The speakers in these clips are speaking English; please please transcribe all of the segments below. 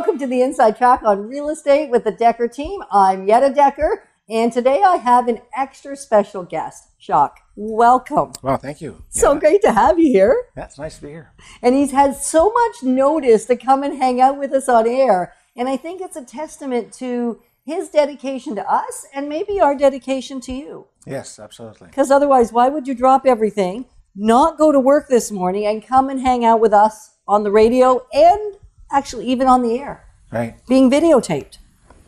welcome to the Inside Track on Real Estate with the Dekker Team. I'm Yetta Dekker, and today I have an extra special guest, Jacques. Welcome. Well, thank you. So great to have you here. Yeah, it's nice to be here. And he's had so much notice to come and hang out with us on air, and I think it's a testament to his dedication to us and maybe our dedication to you. Yes, absolutely. Because otherwise, why would you drop everything, not go to work this morning, and come and hang out with us on the radio and actually even on the air? Right. Being videotaped.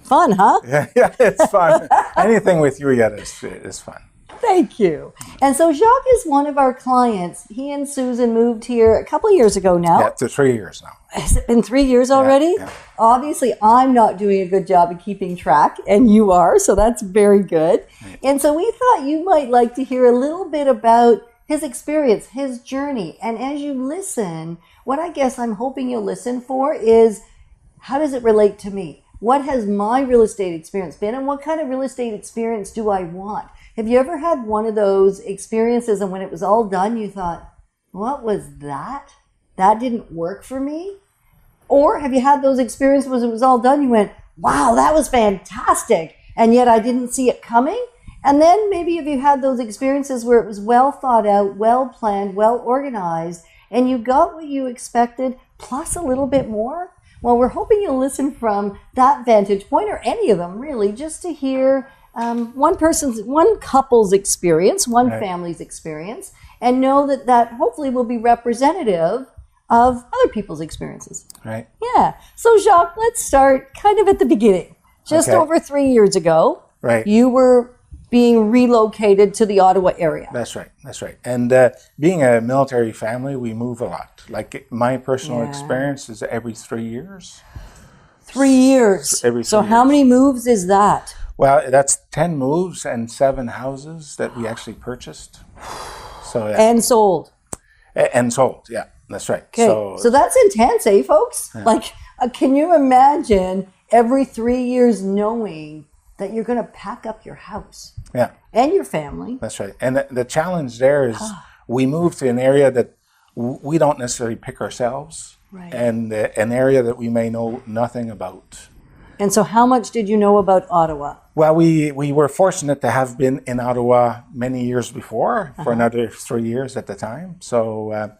Fun, huh? Yeah, it's fun. Anything with you yet is fun. Thank you. And so Jacques is one of our clients. He and Susan moved here a couple of years ago now. Yeah, to 3 years now. Has it been 3 years already? Yeah. Obviously, I'm not doing a good job of keeping track, and you are, so that's very good. Right. And so we thought you might like to hear a little bit about his experience, his journey. And as you listen, what I guess I'm hoping you'll listen for is, how does it relate to me? What has my real estate experience been, and what kind of real estate experience do I want? Have you ever had one of those experiences and when it was all done, you thought, what was that? That didn't work for me? Or have you had those experiences when it was all done, you went, wow, that was fantastic, and yet I didn't see it coming? And then maybe have you had those experiences where it was well thought out, well planned, well organized, and you got what you expected plus a little bit more? Well, we're hoping you'll listen from that vantage point, or any of them really, just to hear one couple's experience, one family's experience, and know that hopefully will be representative of other people's experiences. Right. Yeah. So Jacques, let's start kind of at the beginning. Just over 3 years ago, you were being relocated to the Ottawa area. That's right. And being a military family, we move a lot. Like my personal experience is every 3 years. 3 years. Every 3 so years. How many moves is that? Well, that's 10 moves and 7 houses that we actually purchased. So and sold. And sold, yeah, that's right. Okay, so that's intense, eh, folks? Yeah. Like, can you imagine every 3 years knowing that you're going to pack up your house? Yeah. And your family. That's right. And the challenge there is we moved to an area that we don't necessarily pick ourselves, and an area that we may know nothing about. And so how much did you know about Ottawa? Well, we were fortunate to have been in Ottawa many years before, for another 3 years at the time. So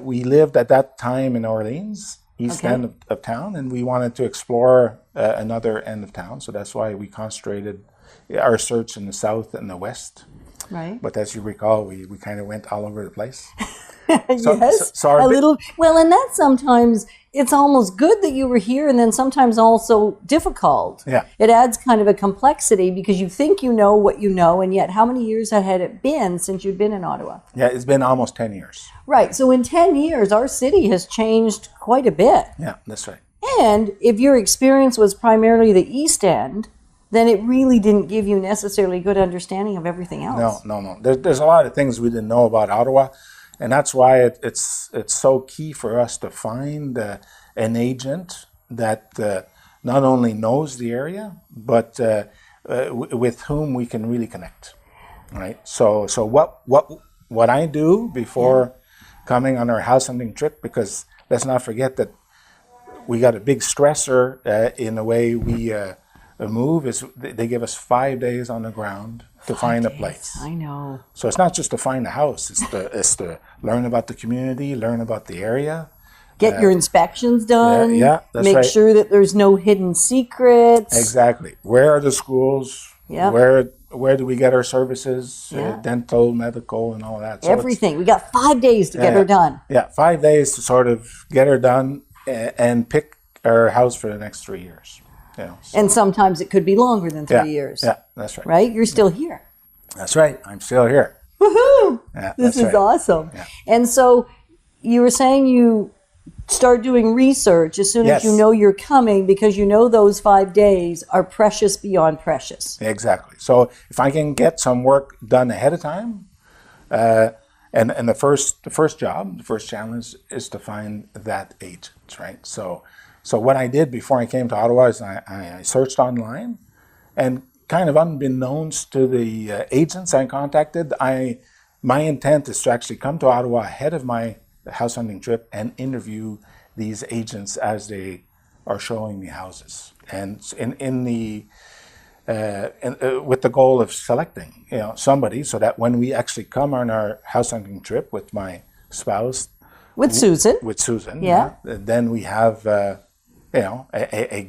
we lived at that time in Orleans, east end of town, and we wanted to explore another end of town. So that's why we concentrated our search in the south and the west. Right. But as you recall, we kind of went all over the place. Yes, a little. Well, and that sometimes it's almost good that you were here, and then sometimes also difficult. Yeah, it adds kind of a complexity because you think you know what you know, and yet how many years had it been since you'd been in Ottawa? Yeah, it's been almost 10 years. Right. So in 10 years, our city has changed quite a bit. Yeah, that's right. And if your experience was primarily the East End, then it really didn't give you necessarily good understanding of everything else. No. There's a lot of things we didn't know about Ottawa. And that's why it's so key for us to find an agent that not only knows the area, but with whom we can really connect, right? So what I do before coming on our house hunting trip, because let's not forget that we got a big stressor in the way we move, is they give us 5 days on the ground to find a place. I know. So it's not just to find a house, it's to learn about the community, learn about the area. Get your inspections done. Yeah, that's Make right. sure that there's no hidden secrets. Exactly. Where are the schools? Yeah. Where do we get our services? Dental, medical, and all that. So everything. We got 5 days to get her done. Yeah, 5 days to sort of get her done and pick our house for the next 3 years. And sometimes it could be longer than 3 years. Yeah, that's right. Right? You're still here. That's right. I'm still here. Woohoo! Yeah, this is awesome. Yeah. And so you were saying you start doing research as soon as you know you're coming, because you know those 5 days are precious beyond precious. Exactly. So if I can get some work done ahead of time, and the first job, the first challenge is to find that agent, right? So what I did before I came to Ottawa is I searched online, and kind of unbeknownst to the agents I contacted, my intent is to actually come to Ottawa ahead of my house hunting trip and interview these agents as they are showing me houses, and with the goal of selecting, somebody, so that when we actually come on our house hunting trip with my spouse, With Susan. yeah, then we have a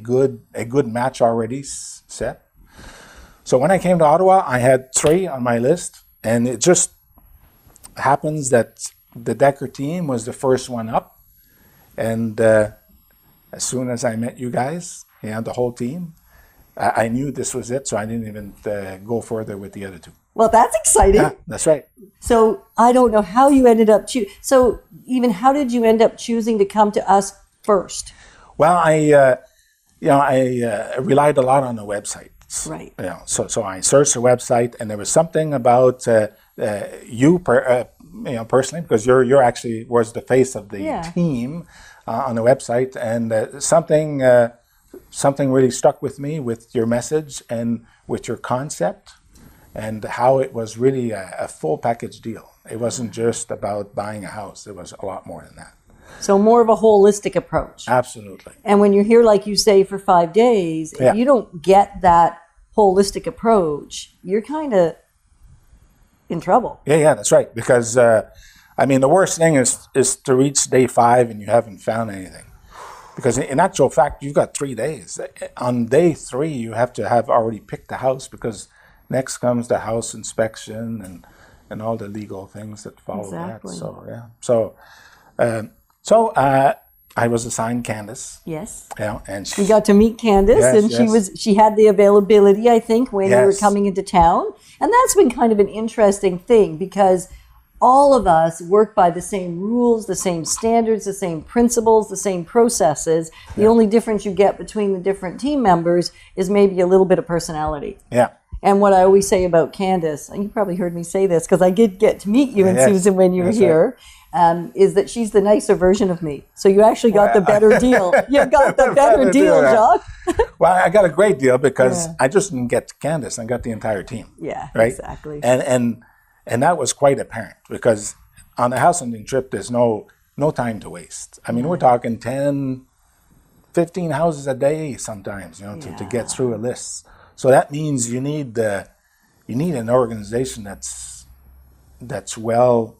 good match already set. So when I came to Ottawa, I had 3 on my list, and it just happens that the Dekker Team was the first one up, and as soon as I met you guys, the whole team, I knew this was it, so I didn't even go further with the other 2. Well, that's exciting. Yeah, that's right. So I don't know how you ended up So even how did you end up choosing to come to us first? Well, I relied a lot on the website. Right. So I searched the website, and there was something about you personally, because you're actually was the face of the team on the website, and something really stuck with me with your message and with your concept, and how it was really a full package deal. It wasn't just about buying a house. It was a lot more than that. So more of a holistic approach. Absolutely. And when you're here, like you say, for 5 days, if you don't get that holistic approach, you're kind of in trouble. Yeah, that's right. Because, the worst thing is to reach day 5 and you haven't found anything. Because in actual fact, you've got 3 days. On day 3, you have to have already picked the house, because next comes the house inspection and all the legal things that follow that. So, yeah. So I was assigned Candace. Yes. And we got to meet Candace, and she had the availability, I think, when we were coming into town. And that's been kind of an interesting thing, because all of us work by the same rules, the same standards, the same principles, the same processes. The only difference you get between the different team members is maybe a little bit of personality. Yeah. And what I always say about Candace, and you probably heard me say this because I did get to meet you and Susan when you were here, is that she's the nicer version of me. So you actually got the better deal. You got the better deal, Jacques. Well, I got a great deal, because I just didn't get Candace, I got the entire team. Yeah, right? Exactly. And that was quite apparent, because on the house hunting trip, there's no time to waste. We're talking 10, 15 houses a day sometimes, to get through a list. So that means you need an organization that's well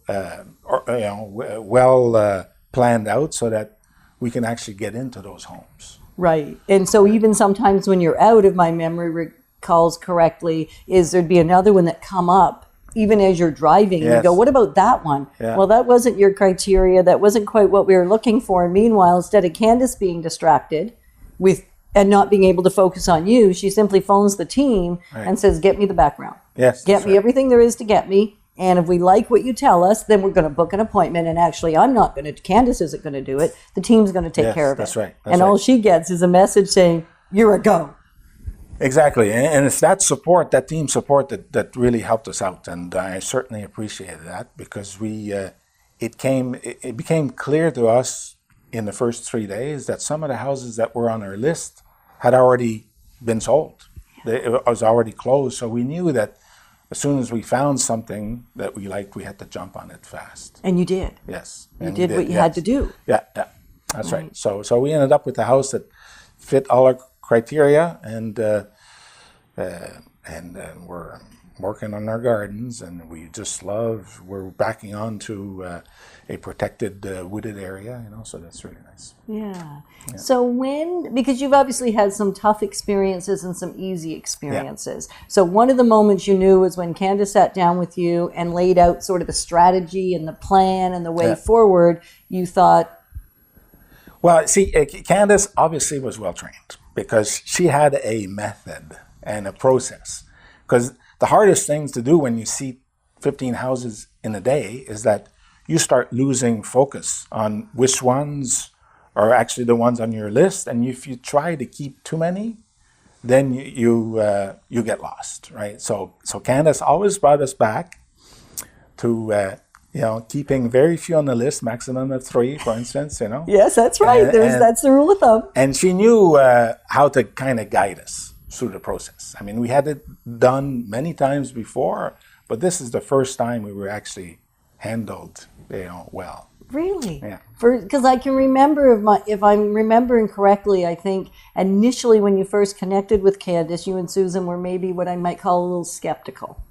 planned out, so that we can actually get into those homes. Right. And so even sometimes when you're out, if my memory recalls correctly, there'd be another one that come up even as you're driving. You go, what about that one? Well, that wasn't your criteria. That wasn't quite what we were looking for. And meanwhile, instead of Candace being distracted and not being able to focus on you, she simply phones the team and says, get me the background. Yes. Get me everything there is to get me. And if we like what you tell us, then we're going to book an appointment. And actually, Candace isn't going to do it. The team's going to take care of it. That's right. All she gets is a message saying, you're a go. Exactly. And it's that support, that team support, that really helped us out. And I certainly appreciated that, because it became clear to us in the first 3 days that some of the houses that were on our list had already been sold. It was already closed. So we knew that as soon as we found something that we liked, we had to jump on it fast. And you did. Yes. You did what you had to do. Yeah. That's right. So we ended up with a house that fit all our criteria, and we're working on our gardens, and we're backing onto a protected wooded area, so that's really nice. Yeah. So because you've obviously had some tough experiences and some easy experiences. Yeah. So one of the moments you knew was when Candace sat down with you and laid out sort of the strategy and the plan and the way forward. You thought, well, see, Candace obviously was well trained, because she had a method and a process. Because the hardest things to do when you see 15 houses in a day is that you start losing focus on which ones are actually the ones on your list. And if you try to keep too many, then you get lost, right? So Candace always brought us back to keeping very few on the list, maximum of 3, for instance. Yes, that's right. That's the rule of thumb. And she knew how to kind of guide us through the process. We had it done many times before, but this is the first time we were actually handled, well. Really? Yeah. Because I can remember, if I'm remembering correctly, I think initially when you first connected with Candace, you and Susan were maybe what I might call a little skeptical.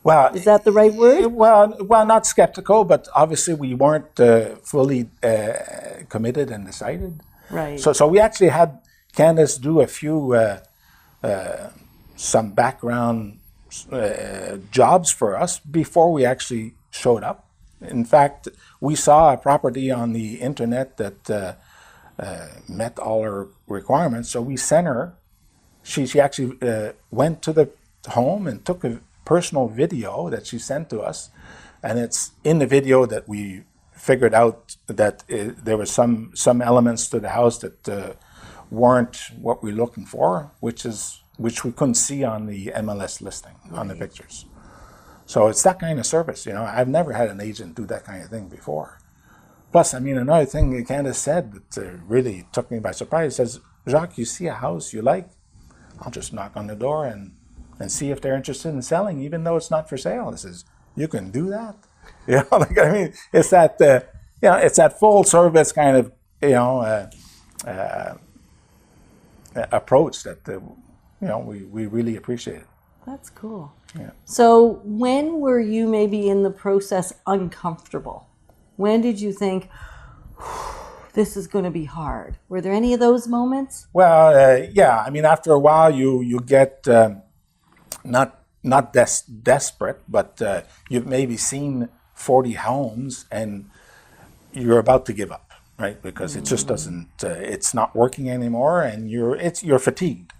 Well, Is that the right word? Well, not skeptical, but obviously we weren't fully committed and decided. Right. So we actually had Candace do a few some background jobs for us before we actually showed up. In fact, we saw a property on the internet that met all our requirements, so we sent her. She actually went to the home and took a personal video that she sent to us, and it's in the video that we figured out that there were some elements to the house that weren't what we're looking for, which we couldn't see on the MLS listing, on the pictures. So it's that kind of service, I've never had an agent do that kind of thing before. Plus, I mean, another thing that Candace said that really took me by surprise, says, Jacques, you see a house you like, I'll just knock on the door and see if they're interested in selling, even though it's not for sale. He says, you can do that? It's that, it's that full service kind of, approach that, we really appreciate it. That's cool. Yeah. So when were you maybe in the process uncomfortable? When did you think, this is going to be hard? Were there any of those moments? Well, yeah. I mean, after a while, you get not desperate, but you've maybe seen 40 homes and you're about to give up, right? Because it just doesn't. It's not working anymore, and you're fatigued,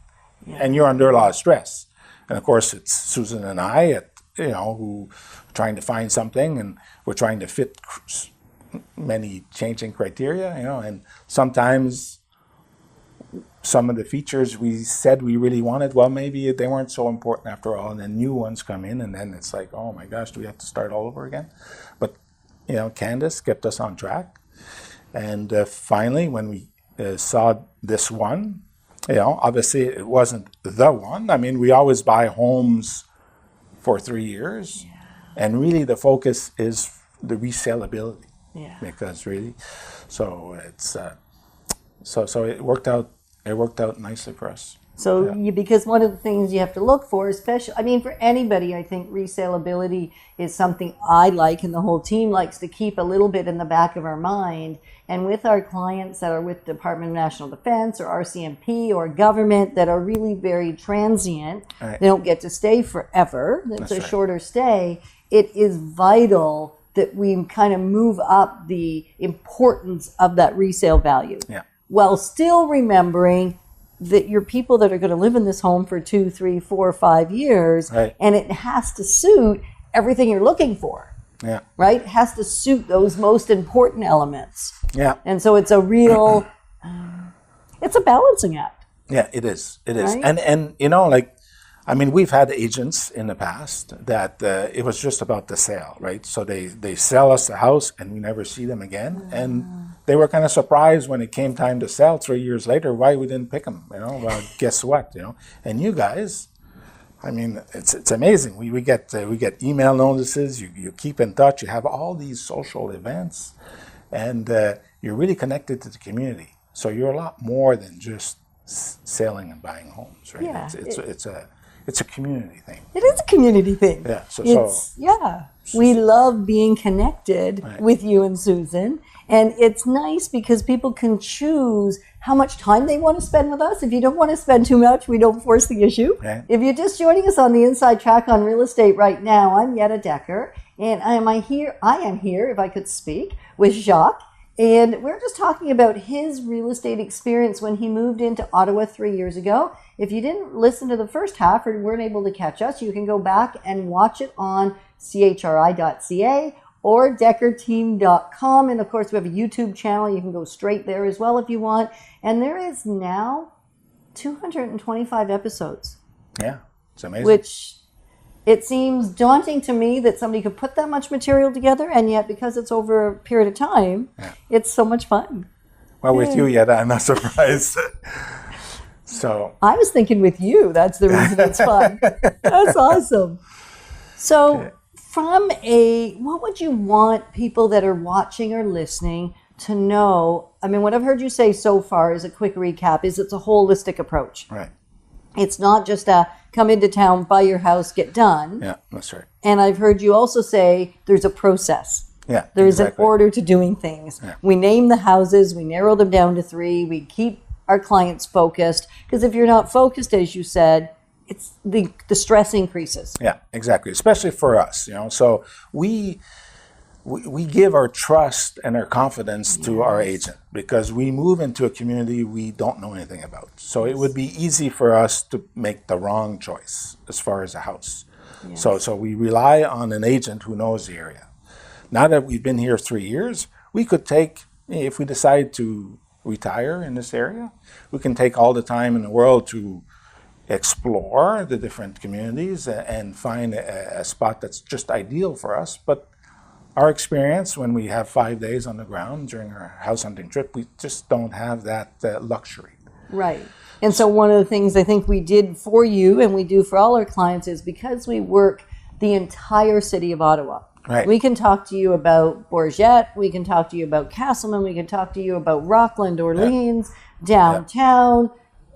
and you're under a lot of stress. And of course, it's Susan and I who trying to find something, and we're trying to fit many changing criteria, and sometimes some of the features we said we really wanted, well, maybe they weren't so important after all, and then new ones come in, and then it's like, oh my gosh, do we have to start all over again? But, Candace kept us on track. And finally, when we saw this one, obviously it wasn't the one. I mean, we always buy homes for 3 years, and really the focus is the resaleability. Yeah. Because really, so it's so it worked out. It worked out nicely for us. So because one of the things you have to look for, especially, for anybody, I think resaleability is something I like, and the whole team likes to keep a little bit in the back of our mind. And with our clients that are with Department of National Defense or RCMP or government that are really very transient, right. They don't get to stay forever. It's a shorter stay. It is vital that we kind of move up the importance of that resale value. Yeah. While still remembering that you're people that are going to live in this home for 2, 3, 4, 5 years, right. And it has to suit everything you're looking for. Yeah. Right? It has to suit those most important elements. Yeah. And so it's a real, it's a balancing act. Yeah, it is. It is. Right? And we've had agents in the past that it was just about the sale, right? So they sell us the house and we never see them again. And they were kind of surprised when it came time to sell 3 years later why we didn't pick them, Well, guess what, And you guys, it's amazing. We get email notices. You keep in touch. You have all these social events, and you're really connected to the community. So you're a lot more than just selling and buying homes, right? Yeah, it's a community thing. It is a community thing. Yeah. We love being connected right. with you and Susan. And it's nice because people can choose how much time they want to spend with us. If you don't want to spend too much, we don't force the issue. Okay. If you're just joining us on the Inside Track on Real Estate right now, I'm Yetta Dekker. And I am here, if I could speak, with Jacques. And we're just talking about his real estate experience when he moved into Ottawa 3 years ago. If you didn't listen to the first half or weren't able to catch us, you can go back and watch it on CHRI.ca or DekkerTeam.com. And of course, we have a YouTube channel. You can go straight there as well if you want. And there is now 225 episodes. Yeah, it's amazing. Which it seems daunting to me that somebody could put that much material together, and yet because it's over a period of time, it's so much fun. Well, with you, Yetta, I'm not surprised. So I was thinking with you, that's the reason it's fun. That's awesome. So what would you want people that are watching or listening to know? I mean, what I've heard you say so far is a quick recap is it's a holistic approach. Right. It's not just a come into town, buy your house, get done. Yeah, that's right. And I've heard you also say there's a process. Yeah, there's exactly. an order to doing things. Yeah. We name the houses, we narrow them down to 3, we keep our clients focused. Because if you're not focused, as you said, it's the stress increases. Yeah, exactly. Especially for us, So we give our trust and our confidence to our agent because we move into a community we don't know anything about. So it would be easy for us to make the wrong choice as far as a house. Yes. So we rely on an agent who knows the area. Now that we've been here 3 years, we could take, if we decide to retire in this area, we can take all the time in the world to explore the different communities and find a spot that's just ideal for us. But our experience when we have 5 days on the ground during our house hunting trip, we just don't have that luxury. Right. And so one of the things I think we did for you and we do for all our clients is because we work the entire city of Ottawa. Right. We can talk to you about Bourget, we can talk to you about Castleman, we can talk to you about Rockland, Orleans, downtown,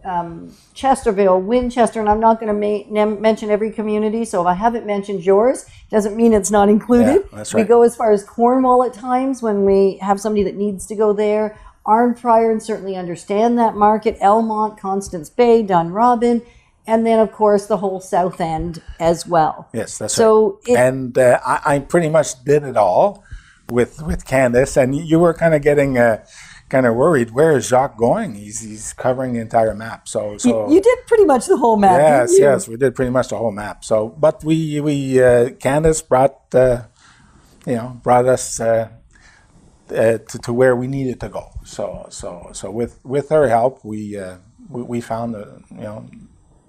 Chesterville, Winchester, and I'm not going to mention every community, so if I haven't mentioned yours, doesn't mean it's not included. Yeah, that's right. We go as far as Cornwall at times when we have somebody that needs to go there. Arnprior, and certainly understand that market, Elmont, Constance Bay, Dunrobin, and then, of course, the whole South End as well. Yes, that's so right. And I pretty much did it all with Candace, and you were kind of getting kind of worried. Where is Jacques going? He's covering the entire map. So you did pretty much the whole map. Yes, didn't you? yes, we did pretty much the whole map. So, but we Candace brought us to where we needed to go. So with her help, we found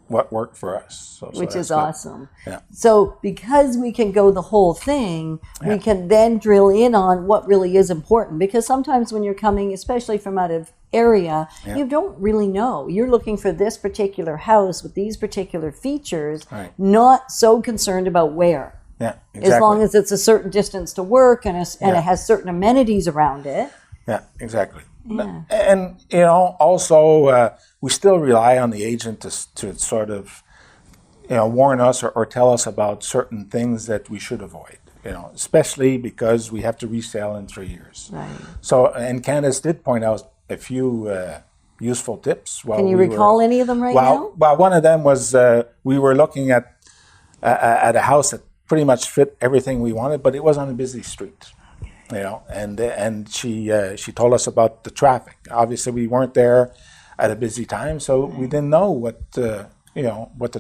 what worked for us. So which is good. awesome. Yeah. So because we can go the whole thing, we can then drill in on what really is important. Because sometimes when you're coming, especially from out of area, you don't really know. You're looking for this particular house with these particular features, not so concerned about where. Yeah, exactly. As long as it's a certain distance to work and it has certain amenities around it. Yeah, exactly. Yeah. And also we still rely on the agent to sort of warn us or tell us about certain things that we should avoid. Especially because we have to resell in 3 years. Right. So, and Candace did point out a few useful tips. Can you recall any of them now? Well, one of them was we were looking at a house that pretty much fit everything we wanted, but it was on a busy street. And she told us about the traffic. Obviously, we weren't there at a busy time, so we didn't know what the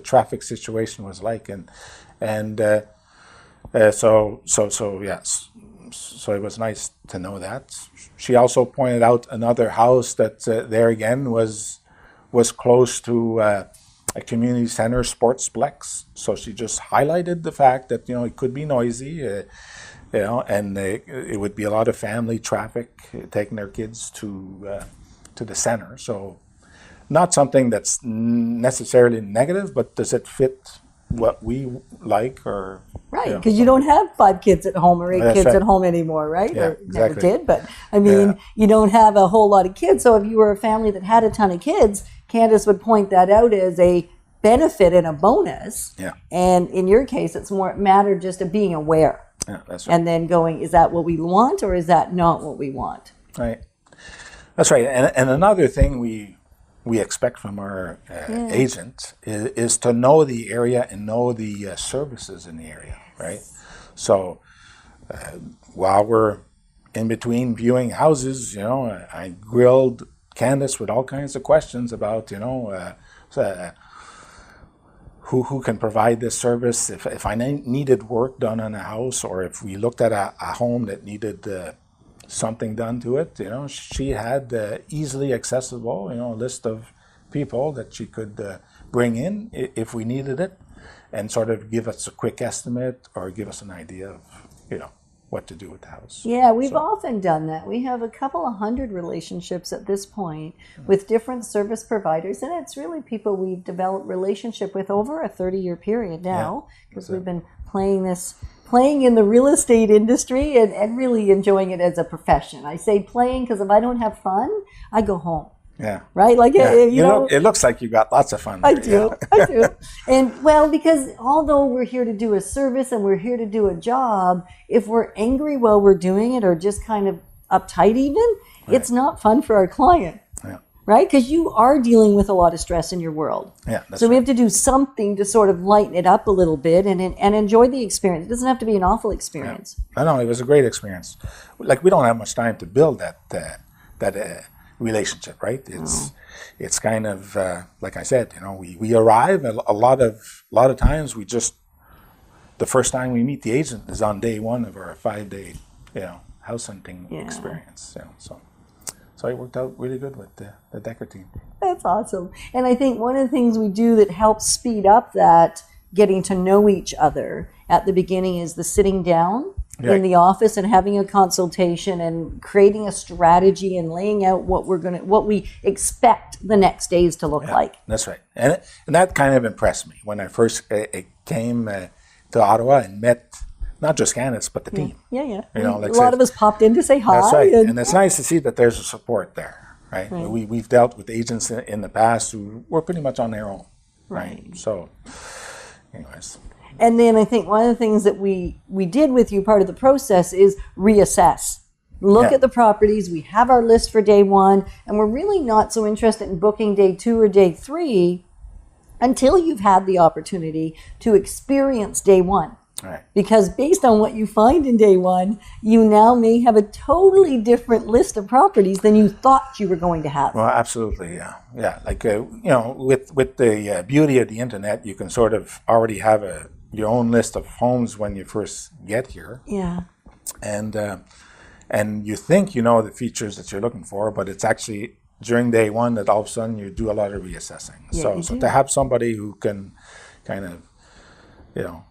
traffic situation was like, so it was nice to know that. She also pointed out another house that there again was close to a community center sportsplex. So she just highlighted the fact that it could be noisy. And it would be a lot of family traffic taking their kids to the center. So not something that's necessarily negative, but does it fit what we like or... Right, because you don't have 5 kids at home or 8 kids at home anymore, right? Yeah, or never exactly. did, but I mean, you don't have a whole lot of kids. So if you were a family that had a ton of kids, Candace would point that out as a benefit and a bonus. Yeah. And in your case, it's more a matter just of being aware. Yeah, that's right. And then going, is that what we want or is that not what we want? Right. That's right. And another thing we expect from our agent is to know the area and know the services in the area, right? So while we're in between viewing houses, I grilled Candace with all kinds of questions about, who can provide this service, if I needed work done on a house, or if we looked at a home that needed something done to it. She had easily accessible, list of people that she could bring in if we needed it, and sort of give us a quick estimate or give us an idea of, what to do with the house. Yeah, we've often done that. We have a couple of 100 relationships at this point with different service providers, and it's really people we've developed relationship with over a 30-year period now, because we've been playing this playing in the real estate industry and really enjoying it as a profession. I say playing because if I don't have fun, I go home. Yeah. Right? Like, Yeah. you know, It looks like you got lots of fun. I There, do. I do. And well, because although we're here to do a service and we're here to do a job, if we're angry while we're doing it or just kind of uptight even, it's not fun for our client. Yeah. Right? Because you are dealing with a lot of stress in your world. Yeah. That's So we right. have to do something to sort of lighten it up a little bit and enjoy the experience. It doesn't have to be an awful experience. I know it was a great experience. Like we don't have much time to build that relationship, right? It's kind of like I said, you know, we arrive a lot of times we just the first time we meet the agent is on day one of our 5-day, you know, house hunting experience. You know, so it worked out really good with the Dekker team. That's awesome. And I think one of the things we do that helps speed up that getting to know each other at the beginning is the sitting down in the office and having a consultation and creating a strategy and laying out what we expect the next days to look like. That's right. And that kind of impressed me when I first came to Ottawa and met not just candidates, but the team. Yeah, yeah. You know, like a lot of us popped in to say hi. That's right. And it's nice to see that there's a support there, right? We've dealt with agents in the past who were pretty much on their own, right? So, anyways. And then I think one of the things that we did with you, part of the process, is reassess. Look at the properties. We have our list for day one, and we're really not so interested in booking day 2 or day 3 until you've had the opportunity to experience day 1. Right. Because based on what you find in day 1, you now may have a totally different list of properties than you thought you were going to have. Well, absolutely, yeah. Like you know, with the beauty of the internet, you can sort of already have your own list of homes when you first get here. Yeah. And you think you know the features that you're looking for, but it's actually during day 1 that all of a sudden you do a lot of reassessing. Yeah, So to have somebody who can kind of, you know,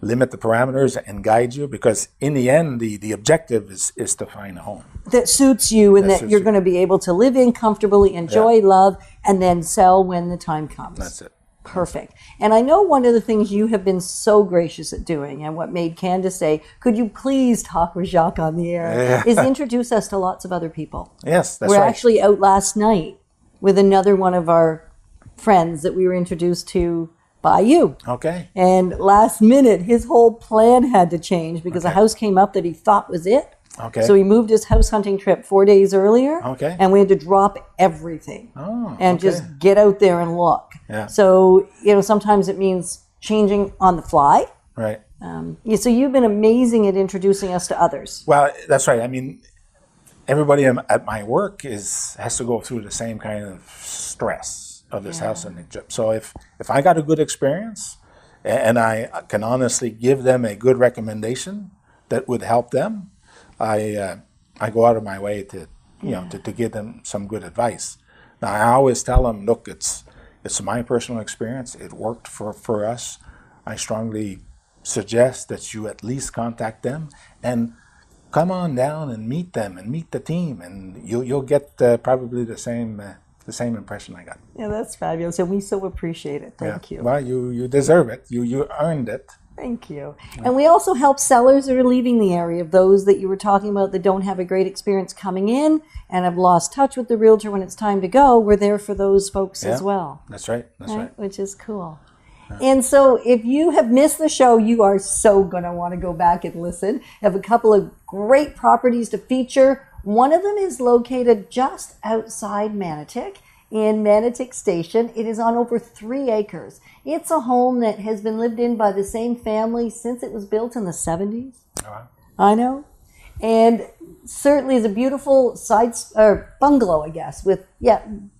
limit the parameters and guide you, because in the end, the objective is to find a home that suits you and that you're you. going to be able to live in comfortably, enjoy, love, and then sell when the time comes. That's it. Perfect. And I know one of the things you have been so gracious at doing, and what made Candace say, could you please talk with Jacques on the air, is introduce us to lots of other people. Yes, that's We're right. actually out last night with another one of our friends that we were introduced to by you. Okay. And last minute, his whole plan had to change because a house came up that he thought was it. Okay. So he moved his house hunting trip 4 days earlier. Okay. And we had to drop everything and just get out there and look. Yeah. So, you know, sometimes it means changing on the fly. Right. So you've been amazing at introducing us to others. Well, that's right. I mean, everybody at my work has to go through the same kind of stress of this house hunting trip. So if I got a good experience and I can honestly give them a good recommendation that would help them, I go out of my way to to give them some good advice. Now I always tell them, look, it's my personal experience. It worked for us. I strongly suggest that you at least contact them and come on down and meet them and meet the team, and you'll get probably the same impression I got. Yeah, that's fabulous. And we so appreciate it. Thank you. Well, you deserve it. You earned it. Thank you. And we also help sellers that are leaving the area, of those that you were talking about that don't have a great experience coming in and have lost touch with the realtor when it's time to go. We're there for those folks as well. That's right. That's right. Which is cool. And so if you have missed the show, you are so going to want to go back and listen. I have a couple of great properties to feature. One of them is located just outside Manotick, in Manotick Station. It is on over 3 acres. It's a home that has been lived in by the same family since it was built in the 70s. Wow. I know. And certainly is a beautiful bungalow, I guess, with,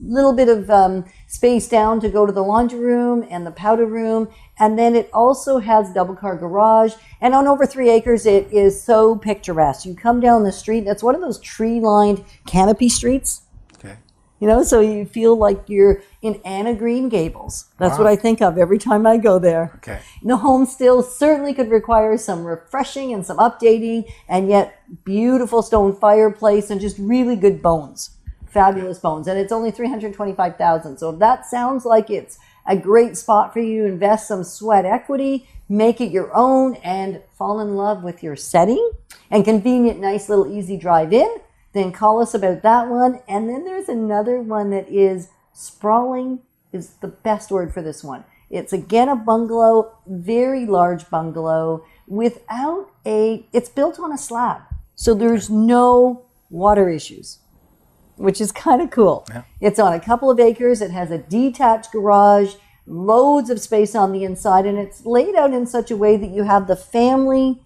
little bit of space down to go to the laundry room and the powder room. And then it also has double car garage. And on over 3 acres, it is so picturesque. You come down the street, that's one of those tree-lined canopy streets. Okay. You know, so you feel like you're in Anna Green Gables. That's what I think of every time I go there. Okay. The home still certainly could require some refreshing and some updating, and yet beautiful stone fireplace and just really good bones. Fabulous bones. And it's only $325,000. So if that sounds like it's a great spot for you to invest some sweat equity, make it your own, and fall in love with your setting. And convenient, nice little easy drive in. Then call us about that one. And then there's another one that is sprawling, is the best word for this one. It's again a bungalow, very large bungalow, it's built on a slab. So there's no water issues, which is kind of cool. Yeah. It's on a couple of acres. It has a detached garage, loads of space on the inside, and it's laid out in such a way that you have the family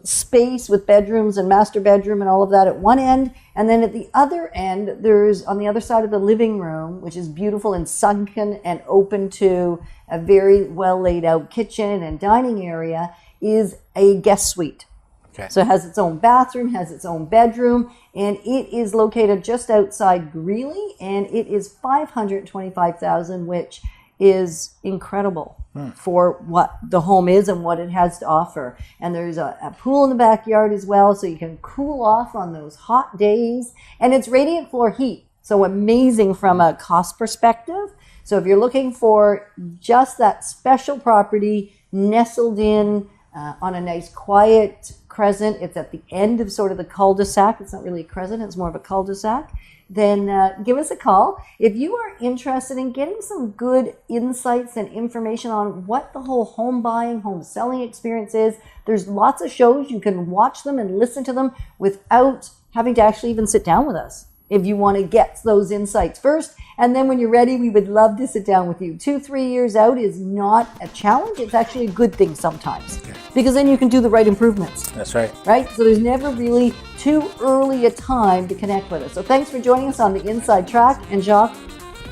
space with bedrooms and master bedroom and all of that at one end. And then at the other end, there's on the other side of the living room, which is beautiful and sunken and open to a very well laid out kitchen and dining area, is a guest suite. Okay. So it has its own bathroom, has its own bedroom, and it is located just outside Greeley, and it is $525,000, which is incredible for what the home is and what it has to offer. And there's a pool in the backyard as well, so you can cool off on those hot days. And it's radiant floor heat, so amazing from a cost perspective. So if you're looking for just that special property nestled in on a nice quiet crescent, it's at the end of sort of the cul-de-sac. It's not really a crescent, it's more of a cul-de-sac. Then give us a call. If you are interested in getting some good insights and information on what the whole home buying, home selling experience is, there's lots of shows. You can watch them and listen to them without having to actually even sit down with us. If you want to get those insights first, and then when you're ready, we would love to sit down with you. 2-3 years out is not a challenge. It's actually a good thing sometimes, because then you can do the right improvements. That's right. Right? So there's never really too early a time to connect with us. So thanks for joining us on the Inside Track. And Jacques,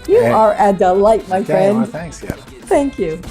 you are a delight, my friend. Well, thanks, yeah. Thank you.